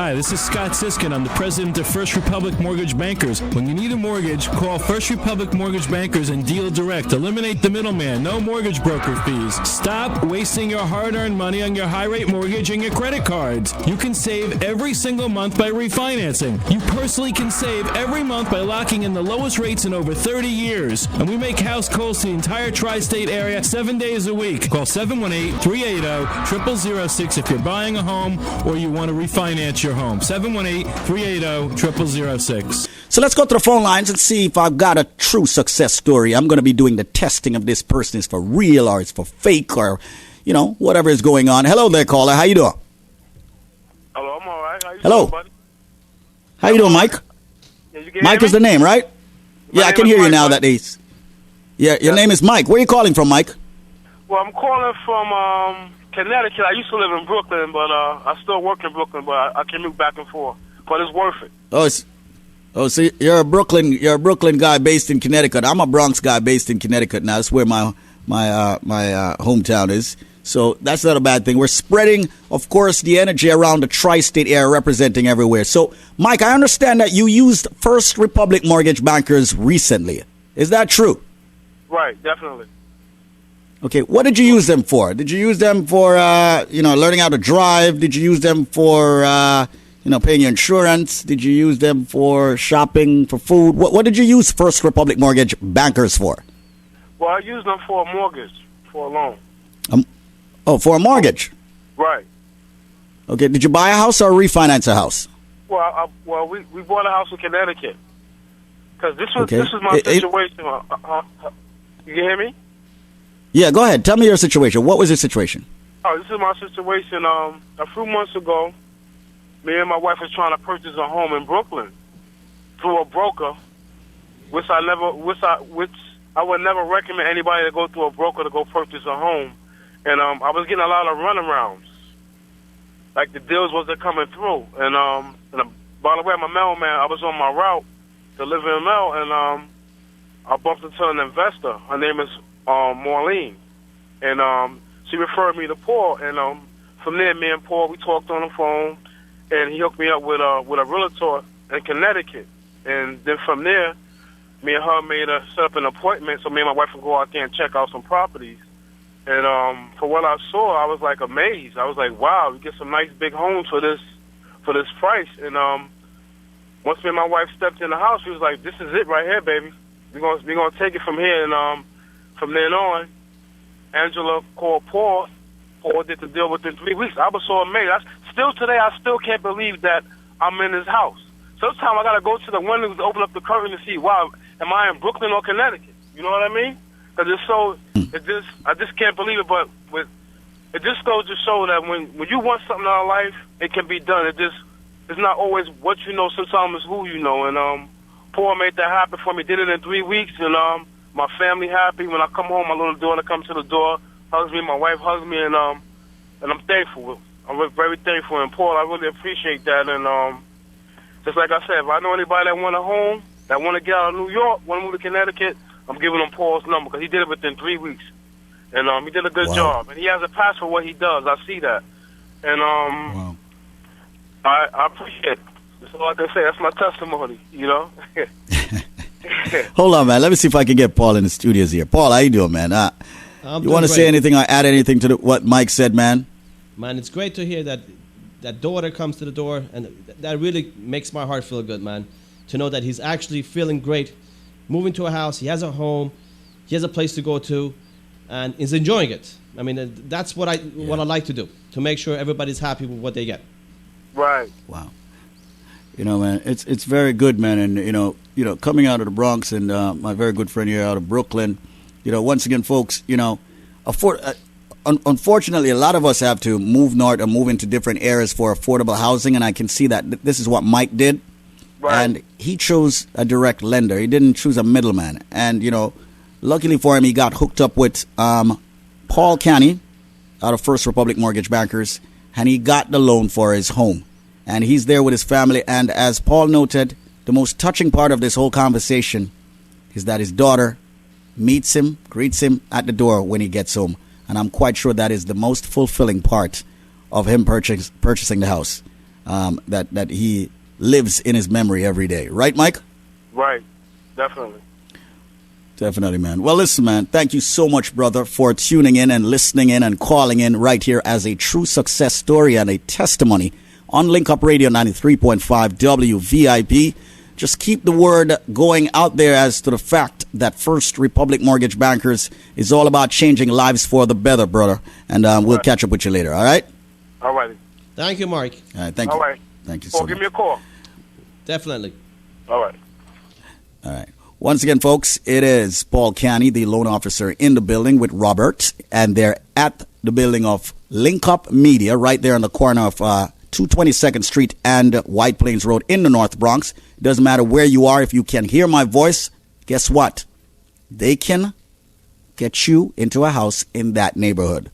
Hi, this is Scott Siskin. I'm the president of First Republic Mortgage Bankers. When you need a mortgage, call First Republic Mortgage Bankers and deal direct. Eliminate the middleman. No mortgage broker fees. Stop wasting your hard-earned money on your high-rate mortgage and your credit cards. You can save every single month by refinancing. You personally can save every month by locking in the lowest rates in over 30 years. And we make house calls to the entire tri-state area 7 days a week. Call 718-380-0006 if you're buying a home or you want to refinance your home. 718-380-0006. So let's go to the phone lines and see if I've got a true success story. I'm going to be doing the testing of this person is for real or it's for fake or, whatever is going on. Hello there, caller. How you doing? Hello, I'm all right. How you Hello. doing, buddy? How you doing, Mike? Yeah, you can Mike hear is the name, right? My I name can is hear you Mike, now. buddy. That is. Yeah, your name is Mike. Where are you calling from, Mike? Well, I'm calling from Connecticut. I used to live in Brooklyn, but I still work in Brooklyn, but I commute back and forth. But it's worth it. So you're a Brooklyn guy based in Connecticut. I'm a Bronx guy based in Connecticut now. That's where my hometown is. So that's not a bad thing. We're spreading, of course, the energy around the tri-state area, representing everywhere. So, Mike, I understand that you used First Republic Mortgage Bankers recently. Is that true? Right, definitely. Okay, what did you use them for? Did you use them for, learning how to drive? Did you use them for, paying your insurance? Did you use them for shopping, for food? What did you use First Republic Mortgage Bankers for? Well, I used them for a mortgage, for a loan. For a mortgage? Right. Okay, did you buy a house or refinance a house? Well, we bought a house in Connecticut. Because this was my situation. You can hear me? Yeah, go ahead. Tell me your situation. What was your situation? Oh, this is my situation. A few months ago, me and my wife was trying to purchase a home in Brooklyn through a broker, which I would never recommend anybody to go through a broker to go purchase a home. And I was getting a lot of runarounds. Like the deals wasn't coming through. And by the way, I'm a mailman. I was on my route delivering mail, and I bumped into an investor. Her name is Maureen. And she referred me to Paul. And from there, me and Paul, we talked on the phone, and he hooked me up with a realtor in Connecticut. And then from there, me and her set up an appointment so me and my wife would go out there and check out some properties. And for what I saw, I was like amazed. I was like, wow, we get some nice big homes for this price. And once me and my wife stepped in the house, she was like, this is it right here, baby. We're gonna take it from here. And from then on, Angela called Paul. Paul did the deal within 3 weeks. I was so amazed. Still today, I still can't believe that I'm in this house. Sometimes I gotta go to the window to open up the curtain to see, wow, am I in Brooklyn or Connecticut? You know what I mean? Because I just can't believe it. But it just goes to show that when you want something out of life, it can be done. It's not always what you know. Sometimes it's who you know. And Paul made that happen for me. Did it in 3 weeks, and my family happy. When I come home, my little daughter comes to the door, hugs me. My wife hugs me, and I'm thankful. I'm very thankful. And Paul, I really appreciate that. And just like I said, if I know anybody that want a home, that want to get out of New York, want to move to Connecticut, I'm giving him Paul's number because he did it within 3 weeks. And he did a good job. And he has a passion for what he does. I see that. And I appreciate it. That's all I can say. That's my testimony, Hold on, man. Let me see if I can get Paul in the studios here. Paul, how you doing, man? You want to say anything or add anything to what Mike said, man? Man, it's great to hear that daughter comes to the door, and that really makes my heart feel good, man. To know that he's actually feeling great, moving to a house, he has a home, he has a place to go to, and is enjoying it. I mean, that's what I like to do, to make sure everybody's happy with what they get. Right. Wow. Man, it's very good, man. And coming out of the Bronx, and my very good friend here out of Brooklyn, once again, folks, unfortunately, a lot of us have to move north or move into different areas for affordable housing, and I can see that this is what Mike did. Right. And he chose a direct lender. He didn't choose a middleman. And, luckily for him, he got hooked up with Paul Canny out of First Republic Mortgage Bankers, and he got the loan for his home. And he's there with his family. And as Paul noted, the most touching part of this whole conversation is that his daughter meets him, greets him at the door when he gets home. And I'm quite sure that is the most fulfilling part of him purchasing the house. that he lives in his memory every day. Right, Mike? Right. Definitely. Definitely, man. Well, listen, man, thank you so much, brother, for tuning in and listening in and calling in right here as a true success story and a testimony on Link Up Radio 93.5 WVIP. Just keep the word going out there as to the fact that First Republic Mortgage Bankers is all about changing lives for the better, brother. And we'll catch up with you later, all right? All righty. Thank you, Mark. All right, thank you. All right. Thank you so much. Give me a call. Definitely. All right. All right. Once again, folks, it is Paul Canny, the loan officer, in the building with Robert, and they're at the building of Link Up Media right there on the corner of 222nd Street and White Plains Road in the North Bronx. Doesn't matter where you are. If you can hear my voice, guess what? They can get you into a house in that neighborhood.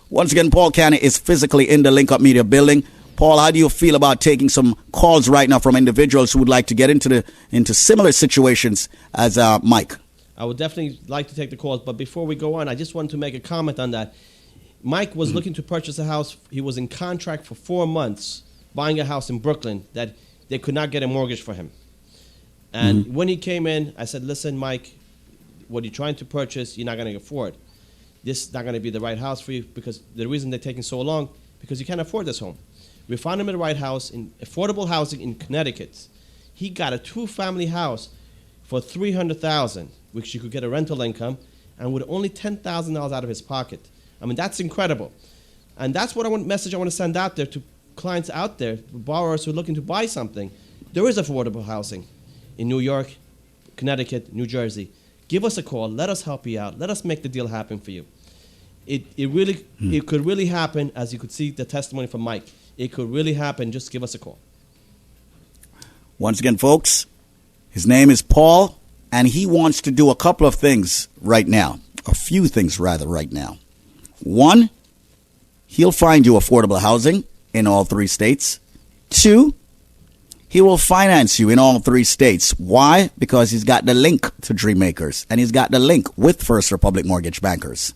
Once again, Paul Canny is physically in the Link Up Media building. Paul, how do you feel about taking some calls right now from individuals who would like to get into similar situations as Mike? I would definitely like to take the calls, but before we go on, I just wanted to make a comment on that. Mike was looking to purchase a house. He was in contract for 4 months buying a house in Brooklyn that they could not get a mortgage for him. And when he came in, I said, listen, Mike, what you're trying to purchase, you're not going to afford. This is not going to be the right house for you because the reason they're taking so long, because you can't afford this home. We found him in the right house in affordable housing in Connecticut. He got a 2-family house for $300,000, which you could get a rental income, and with only $10,000 out of his pocket. I mean, that's incredible. And that's what message I want to send out there to clients out there, borrowers who are looking to buy something. There is affordable housing in New York, Connecticut, New Jersey. Give us a call. Let us help you out. Let us make the deal happen for you. It could really happen, as you could see the testimony from Mike. It could really happen. Just give us a call. Once again, folks, his name is Paul, and he wants to do a couple of things right now. A few things, rather, right now. One, he'll find you affordable housing in all 3 states. 2, he will finance you in all 3 states. Why? Because he's got the link to Dreammakers, and he's got the link with First Republic Mortgage Bankers.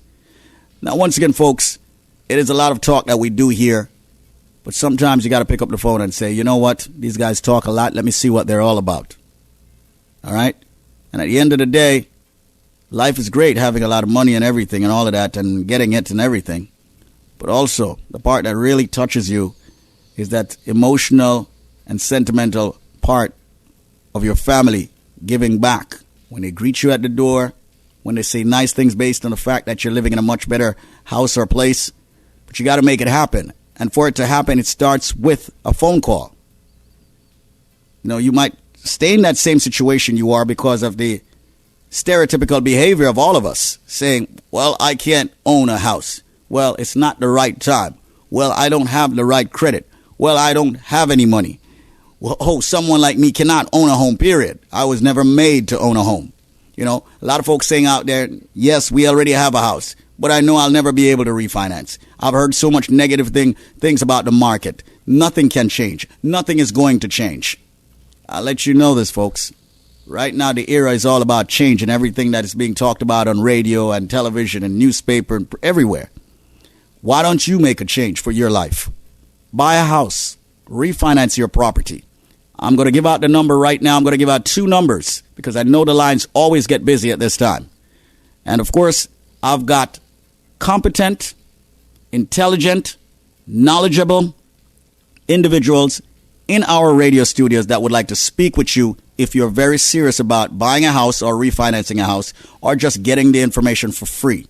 Now, once again, folks, it is a lot of talk that we do here. But sometimes you got to pick up the phone and say, you know what? These guys talk a lot. Let me see what they're all about. All right? And at the end of the day, life is great having a lot of money and everything and all of that and getting it and everything. But also, the part that really touches you is that emotional and sentimental part of your family giving back. When they greet you at the door, when they say nice things based on the fact that you're living in a much better house or place. But you got to make it happen. And for it to happen, it starts with a phone call. You know, you might stay in that same situation you are because of the stereotypical behavior of all of us, saying, well, I can't own a house. Well, it's not the right time. Well, I don't have the right credit. Well, I don't have any money. Well, someone like me cannot own a home, period. I was never made to own a home. You know, a lot of folks saying out there, yes, we already have a house, but I know I'll never be able to refinance. I've heard so much negative things about the market. Nothing can change. Nothing is going to change. I'll let you know this, folks. Right now, the era is all about change, and everything that is being talked about on radio and television and newspaper and everywhere. Why don't you make a change for your life? Buy a house. Refinance your property. I'm going to give out the number right now. I'm going to give out 2 numbers because I know the lines always get busy at this time. And, of course, I've got competent, intelligent, knowledgeable individuals in our radio studios that would like to speak with you if you're very serious about buying a house or refinancing a house or just getting the information for free.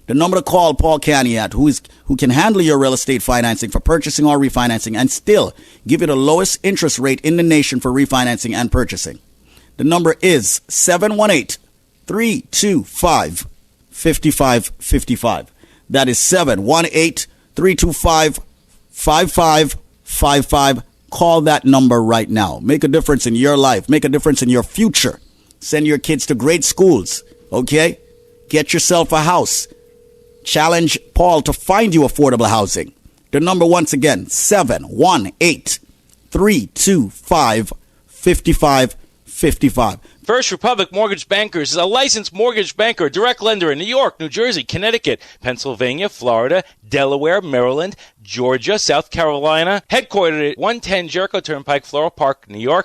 The number to call Paul Canny at, who can handle your real estate financing for purchasing or refinancing and still give you the lowest interest rate in the nation for refinancing and purchasing. The number is 718-325-5555. That is 718-325-5555. Call that number right now. Make a difference in your life. Make a difference in your future. Send your kids to great schools, okay? Get yourself a house. Challenge Paul to find you affordable housing. The number, once again, 718-325-5555. 55. First Republic Mortgage Bankers is a licensed mortgage banker, direct lender in New York, New Jersey, Connecticut, Pennsylvania, Florida, Delaware, Maryland, Georgia, South Carolina, headquartered at 110 Jericho Turnpike, Floral Park, New York.